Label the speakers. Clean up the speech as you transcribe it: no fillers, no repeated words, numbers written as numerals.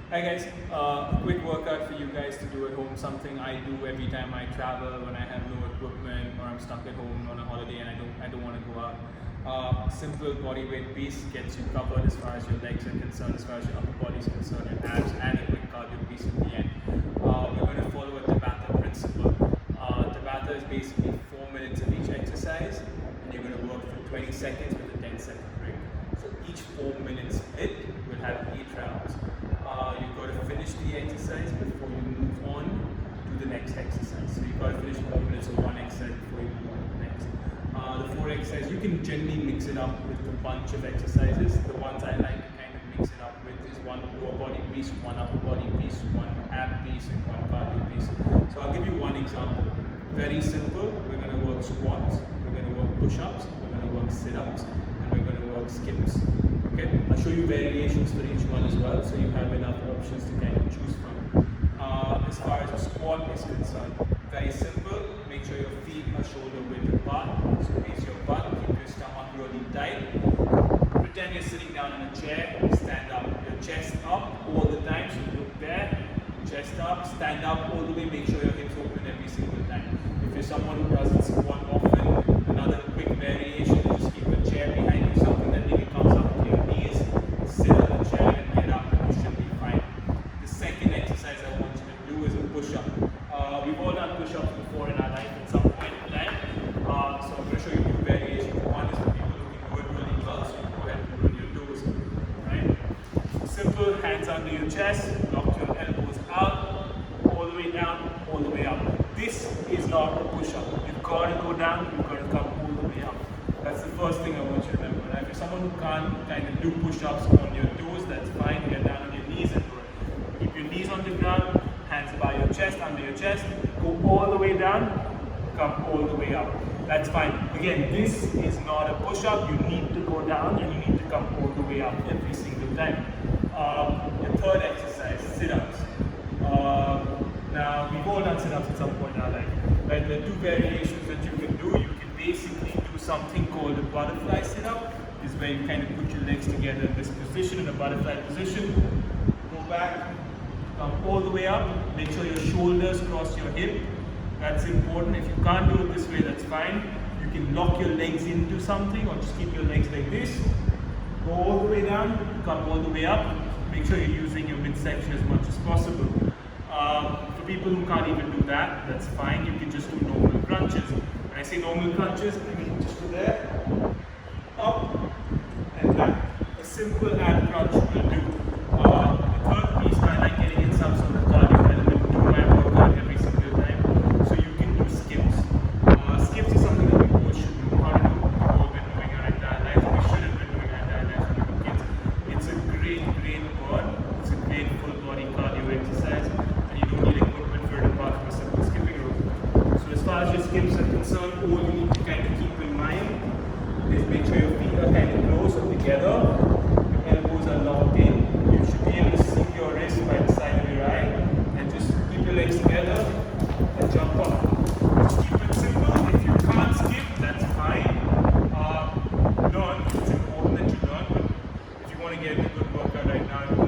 Speaker 1: Hi guys, a quick workout for you guys to do at home, something I do every time I travel when I have no equipment or I'm stuck at home on a holiday and I don't want to go out. Simple body weight piece gets you covered as far as your legs are concerned, as far as your upper body is concerned, your abs, and a quick cardio piece at the end. We're going to follow a Tabata principle. Tabata is basically 4 minutes of each exercise and you're going to work for 20 seconds with a 10-second break. So each 4 minutes hit will have 8 rounds. You've got to finish the exercise before you move on to the next exercise. So you've got to finish 4 minutes of one exercise before you move on to the next. The 4 exercises, you can generally mix it up with a bunch of exercises. The ones I like to kind of mix it up with is one lower body piece, one upper body piece, one ab piece, and one cardio piece. So I'll give you one example. Very simple. We're going to work squats, we're going to work push-ups, we're going to work sit-ups, and we're going to work skips. Okay, I'll show you variations for each one as well, so you have enough options to kind of choose from. As far as a squat is concerned, very simple. Make sure your feet are shoulder width apart. So raise your butt, keep your stomach really tight. Pretend you're sitting down in a chair, stand up. Your chest up all the time, so look there, chest up, stand up all the way, make sure your hips open every single time. If you're someone who doesn't squat often, another quick variation is just keep a chair behind you, something that maybe comes up to your knees, sit on the chair and get up and you should be fine. The second exercise I want you to do is a push-up. We've all done push-ups before in our life at some point in time. So I'm going to show you two variations. One is for people who can do it really well, so you go ahead and do it on your toes. Right? Simple, hands under your chest, lock your elbows out, all the way down, all the way up. This is not a push-up. You've got to go down, you've got to come all the way up. That's the first thing I want you to remember. Now, if you're someone who can't kind of do push-ups on your toes, that's fine. Get down on your knees and do it. Keep your knees on the ground, hands by your chest, under your chest. Go all the way down, come all the way up. That's fine. Again, this is not a push-up. You need to go down and you need to come all the way up every single time. Your third exercise, sit-ups. Now, we've all done sit-ups at some point in our life. Right? There are two variations that you can do. You can basically do something called a butterfly sit-up. This is where you kind of put your legs together in this position, in a butterfly position. Go back, come all the way up. Make sure your shoulders cross your hip. That's important. If you can't do it this way, that's fine. You can lock your legs into something or just keep your legs like this. Go all the way down, come all the way up. Make sure you're using your midsection as much as possible. For people who can't even do that, that's fine. You can just do normal crunches. When I say normal crunches, I mean just go there, up, and down. A simple ab crunch will do. The third piece, I like getting in some sort of cardio element to my workout every single time. So you can do skips. Skips is something that we all should know how to do. We've all been doing our entire lives. We should have been doing our entire lives when we were kids. It's a great burn. It's a great full body cardio exercise. And you don't need equipment for it apart from a simple skipping rope. So as far as your skips are concerned, all you need to kind of keep in mind is make sure your feet are kind of close or together. Your elbows are locked in. You should be able to see your wrist by the side of your eye. And just keep your legs together and jump up. Just keep it simple. If you can't skip, that's fine. Learn. It's important that you learn. But if you want to get a good workout right now,